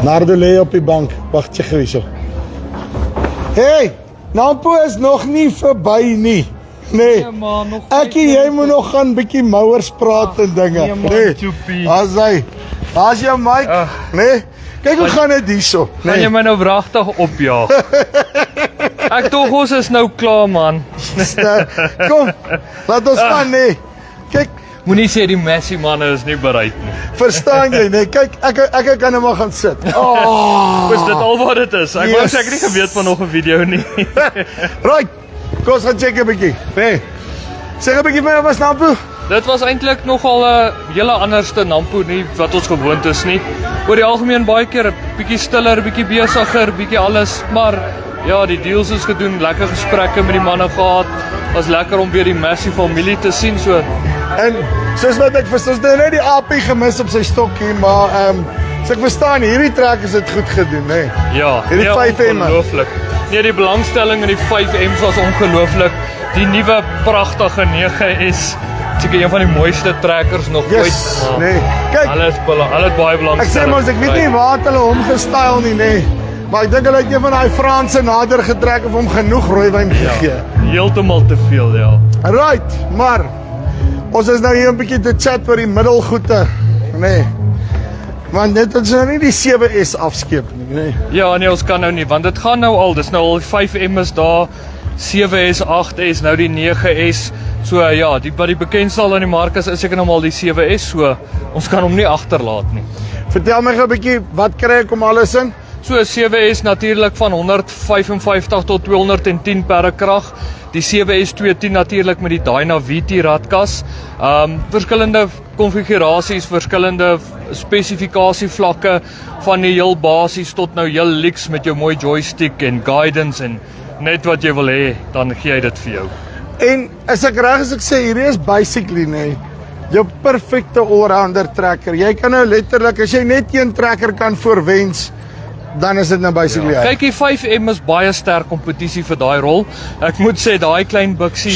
Nardo lê op die bank. Wag, check gou hierso. Hey, Nampo is nog nie verby nie. Nee. Ek en jy moet nog gaan bietjie mouers praat en dinge. Nee. As jy mic, nee. Kyk hoe gaan dit hierso. Gaan jy my nou wragtig opjaag? Ek dink ons is nou klaar, man. Kom, laat ons gaan, nee. Kyk, moenie sê die Messi manne is nie bereid nie. Verstaan jy, nee. Kyk, ek kan nou maar gaan sit. Is dit al wat dit is? Ek wou seker nie geweet van nog 'n video nie. Right. Kom ons gaan check 'n bietjie. Nee. Sê 'n bietjie vir my was Nampo. Dit was eintlik nogal 'n hele anderste Nampo nie wat ons gewoond is nie. Oor die algemeen baie keer 'n bietjie stiller, bietjie besigger, bietjie alles, maar ja, die deals is gedoen, lekker gesprekke met die manne gehad. Was lekker om weer die Messi familie te sien so. En soos wat ek verstaan, het net die AP gemis op sy stokkie, maar so ek verstaan, hierdie trek is dit goed gedoen, hè. Nee. Ja, hierdie 5M. Ongelooflik. Nee, die belangstelling in die 5M's was ongelooflik. Die nuwe pragtige 9S, seker een van die mooiste trekkers nog ooit. Nee. Kyk, alles baie belangstelling. Ek sê mos ek weet nie waar hulle hom gestyl nie, nee. Maar ek dink hulle het een van daai Franse nader getrek of hom genoeg rooiwyn gegee. Heeltemal te veel, ja. Right, maar ons is nou hier 'n bietjie te chat oor die middelgoede, nee. Want dit is nou nie die 7S afskeep nie, nee. Ja, nee, ons kan nou nie, want dit gaan nou al, dis nou al 5M is daar, 7S, 8S, nou die 9S. So ja, wat die bekendste al in die mark is seker nou al die 7S, so ons kan hom nie agterlaat nie. Vertel my gou 'n bietjie, wat kry ek om alles in? So 7S natuurlik van 155 tot 210 perdekrag. Die 7S 210 natuurlik met die Dyna VT radkas. Verskillende konfigurasies, verskillende spesifikasievlakke van die heel basies tot nou heel luxe met jou mooi joystick en guidance en net wat jy wil hê, dan gee hy dit vir jou. En as ek reg as ek sê, hierdie is basically nee, jou perfekte allrounder trekker. Jy kan nou letterlik, as jy net een trekker kan voorwens, dan is dit nou basically ja. Kyk, die 5M is baie sterk kompetisie vir daai rol. Ek moet sê, daai klein biksie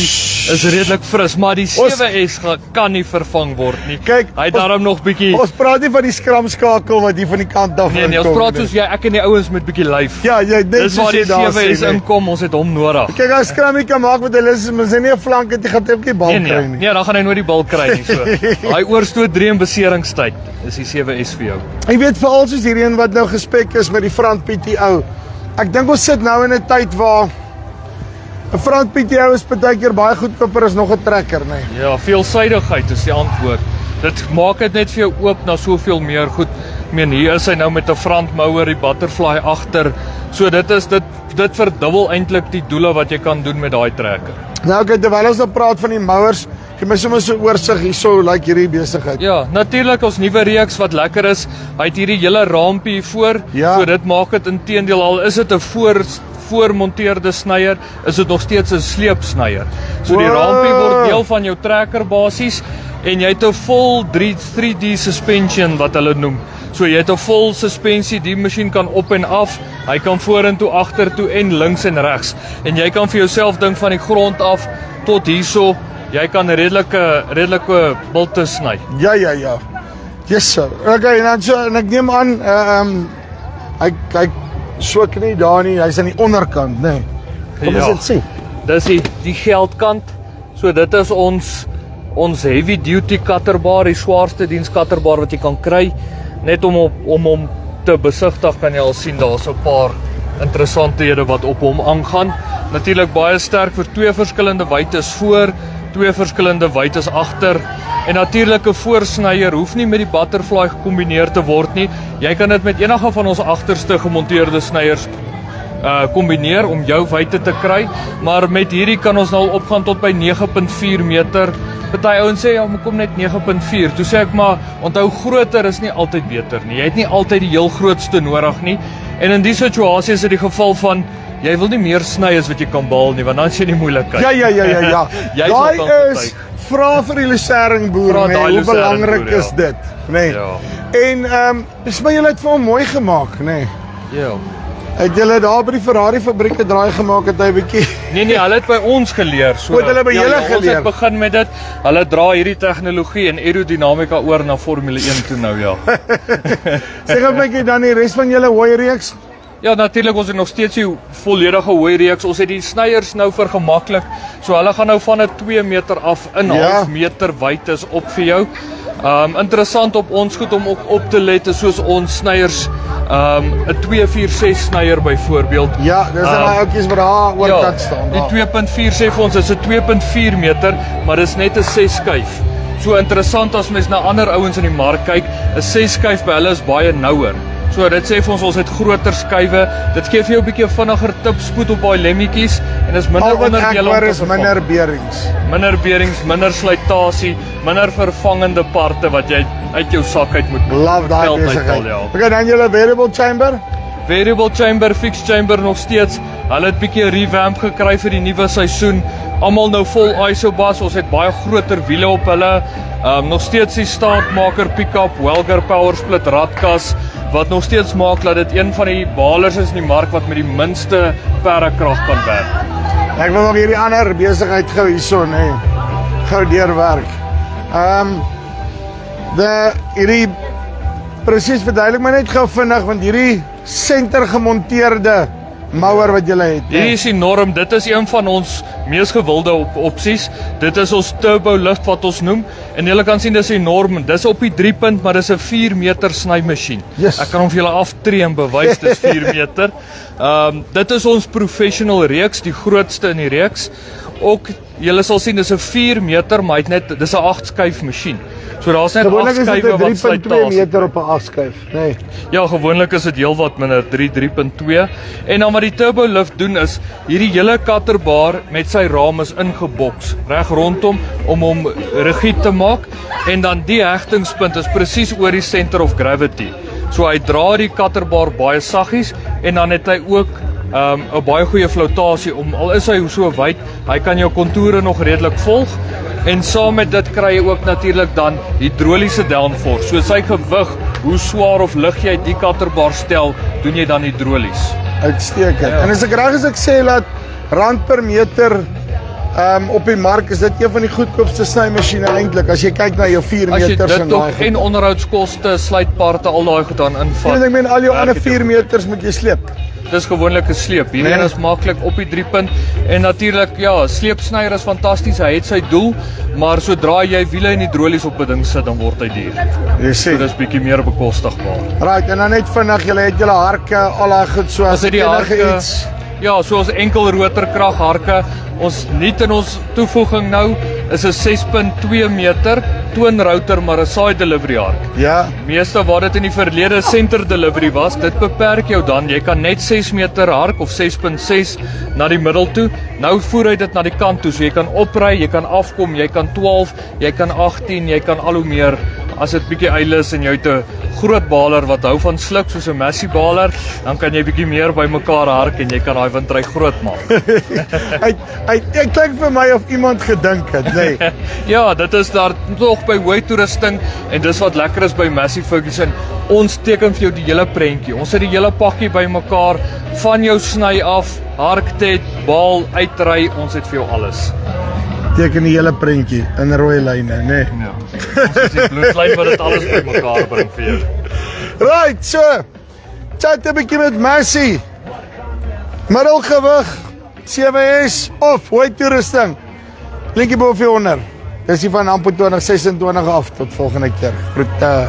is redelik fris, maar die 7S kan nie vervang word nie. Kyk, hy daarom nog bietjie. Ons praat nie van die skramskakel wat hier van die kant af nee, ons praat soos ek en die ouens met bietjie lyf. Ja, jy net dis waar die 7S inkom, ons het hom nodig. Kyk, as Skrammy kan maak met hulle, is nie 'n flank het jy gaan ook nie bal kry nie. Nee, dan gaan hy nooit die bal kry nie so. Daai oorstoot 3 in beseringstyd is die 7S vir jou. Jy weet veral soos hierdie een wat nou gespek is met die front PTO. Ek dink ons sit nou in 'n tyd waar 'n front PTO is baie keer baie goedkoper as nog 'n trekker, nee. Ja, veelsidigheid is die antwoord. Dit maak dit net vir jou oop na soveel meer goed. Ek meen hier is hy nou met 'n front mower, die butterfly agter. So dit verdubbel eintlik die doele wat jy kan doen met daai trekker. Nou okay, terwyl ons nou praat van die mowers, gee my sommer so 'n oorsig hierso lyk hierdie besigheid. Ja, natuurlik ons nuwe reeks wat lekker is. Hy het hierdie hele rampie hier voor. Ja. So dit maak dit inteendeel al is dit 'n voormonteerde snyer, is dit nog steeds 'n sleepsnyer. So die rampie word deel van jou trekker basies en jy het 'n vol 3D suspension wat hulle noem. So jy het 'n vol suspensie, die masjien kan op en af, hy kan vorentoe, agtertoe en links en regs. En jy kan vir jouself dink van die grond af tot hierso, jy kan redelike bilte sny. Ja. Yes sir. Okay, en ek neem aan hy swik nie daar nie, hy's aan die onderkant, nê. Nee. Kom ons dit sien. Dis die geldkant. So dit is ons heavy duty cutterbar, die swaarste diens cutterbar wat jy kan kry. Net om hom te besigtig kan jy al sien daar's 'n paar interessanthede wat op hom aangaan. Natuurlik baie sterk vir 2 verskillende wytes voor, 2 verskillende wytes agter. En natuurlik 'n voorsnyer hoef nie met die butterfly gekombineer te word nie. Jy kan dit met enige van ons agterste gemonteerde snyers kombineer om jou wyte te kry, maar met hierdie kan ons nou opgaan tot by 9.4 meter. Party ouens sê ja, kom net 9.4. Toe sê ek maar, onthou groter is nie altyd beter nie. Jy het nie altyd die heel grootste nodig nie. En in die situasie is dit die geval van jy wil nie meer sny as wat jy kan behaal nie, want dan sien jy moeilikheid. Ja. Daai is vra vir die lucernboer, nee, hoe belangrik is dit, nee. Ja. En dis my julle het vir hom mooi gemaak, nee. Ja. Het julle daar by die Ferrari fabriek 'n draai gemaak het hy 'n bietjie? Nee, hulle het by ons geleer. So, Wat hulle by julle Ons geleer? het begin met dit. Hulle dra hierdie tegnologie en aerodinamika oor na Formule 1 toe nou, ja. Sê gou 'n bietjie dan die res van julle hooi reeks. Ja, natuurlik, ons het nog steeds die volledige hooi reeks. Ons het die snyers nou vergemaklik. So hulle gaan nou van 'n 2 meter af in Ja. half meter wyd is op vir jou. Interessant op ons goed om ook op te let is soos ons snyers 'n 246 snyer byvoorbeeld. Ja, dis daai oudjies wat daar oor kant staan. Die 2.4 sê vir ons is 'n 2.4 meter, maar dis net 'n 6 skuif. So interessant as mens na ander ouens in die mark kyk, 'n 6 skuif by hulle is baie nouer. So dit sê vir ons het groter skuwe. Dit gee vir jou 'n bietjie vinniger tipspoed op daai lemmetjies en is minder Al wat ek onderdele om hoor te is vervang. minder beerings. Minder beerings, minder slytasie, minder vervangende parte wat jy uit jou sak uit moet Love daai geld besigheid. uithaal, ja. Okay, dan julle variable chamber. Variable chamber, fixed chamber nog steeds. Hulle het bietjie 'n revamp gekry vir die nuwe seisoen. Almal nou vol isobus. Ons het baie groter wiele op hulle. Nog steeds die staatmaker pick-up, Welger power split radkas wat nog steeds maak dat dit een van die balers is in die mark wat met die minste perrekrag kan werk. Ek wil nog hierdie ander besigheid gou hierso, nee. Gou deurwerk. Hierdie presies verduidelik my net gou vinnig want hierdie senter gemonteerde mouer wat julle het. Hierdie is enorm. Dit is een van ons mees gewilde opsies. Dit is ons turbo lift wat ons noem en julle kan sien dis enorm. Dis op die 3-punt, maar dis 'n 4 meter snymasjien. Yes. Ek kan hom vir julle aftree en bewys dis 4 meter. Dit is ons professional reeks, die grootste in die reeks. Ook julle sal sien dis 'n 4 meter, maar dis 'n 8 skuif masjien. So daar's net 8 Gewoonlik is dit skuwe 'n wat 3.2 meter op 'n 8 skuif, nee. Ja, gewoonlik is dit heelwat minder, 3.2. En dan wat die turbo lift doen is, hierdie hele katterbaar met sy raam is ingeboks, reg rondom om hom rigied te maak en dan die hegtingspunt is presies oor die center of gravity. So hy dra die katterbaar baie saggies en dan het hy ook 'n baie goeie floutasie om al is hy so wyd, hy kan jou kontoure nog redelik volg. En saam met dit kry jy ook natuurlik dan hidroliese downforce. So sy gewig, hoe swaar of lig jy die katterbaar stel, doen jy dan hidrolies. Uitstekend. Ja. En as ek reg is ek sê dat rand per meter op die mark is dit een van die goedkoopste snymasjiene eintlik as jy kyk na jou 4 As jy meters dit ook en onderhoudskoste, sluitparte, al daai goed dan invat. En ek meen al jou ander werk dit 4 meters moet jy sleep. Dis gewoonlik 'n sleep. Hierdie Nee. een is maklik op die 3-punt en natuurlik ja, sleepsnyer is fantasties. Hy het sy doel, maar sodra jy wiele en hidrolies op 'n ding sit, dan word hy duur. Jy So sien. dis bietjie meer bekostigbaar. Right, en dan net vinnig, julle het julle harke, al daai goed so Ons as het die enige harke, iets. ja, so ons enkel rotorkrag harke. Ons nuut in ons toevoeging nou is 'n 6.2 meter toonrouter maar 'n side delivery hark. Ja. Meeste waar dit in die verlede center delivery was, dit beperk jou dan. Jy kan net 6 meter hark of 6.6 na die middel toe. Nou voer hy dit na die kant toe, so jy kan opry, jy kan afkom, jy kan 12, jy kan 18, jy kan al hoe meer. As dit bietjie eile is en jy het 'n groot baler wat hou van sluk soos 'n Massey baler, dan kan jy bietjie meer bymekaar hark en jy kan daai windry groot maak. Ek klink vir my of iemand gedink het, nê. Nee. Ja, dit is daar tog by Way toerusting en dis wat lekker is by Massey Ferguson. Ons teken vir jou die hele prentjie. Ons het die hele pakkie bymekaar van jou sny af, harktet, baal, uitry, ons het vir jou alles. Teken die hele prentjie in rooi lyne, nê. Nee. Ja. Dis die bloedlyn wat dit alles bymekaar bring vir jou. Right, so. Chat 'n bietjie met Massey. Middelgewig 7S of Way toerusting. Linkie bo vir onder. Dis die van amper 2026 af tot volgende keer. Groete.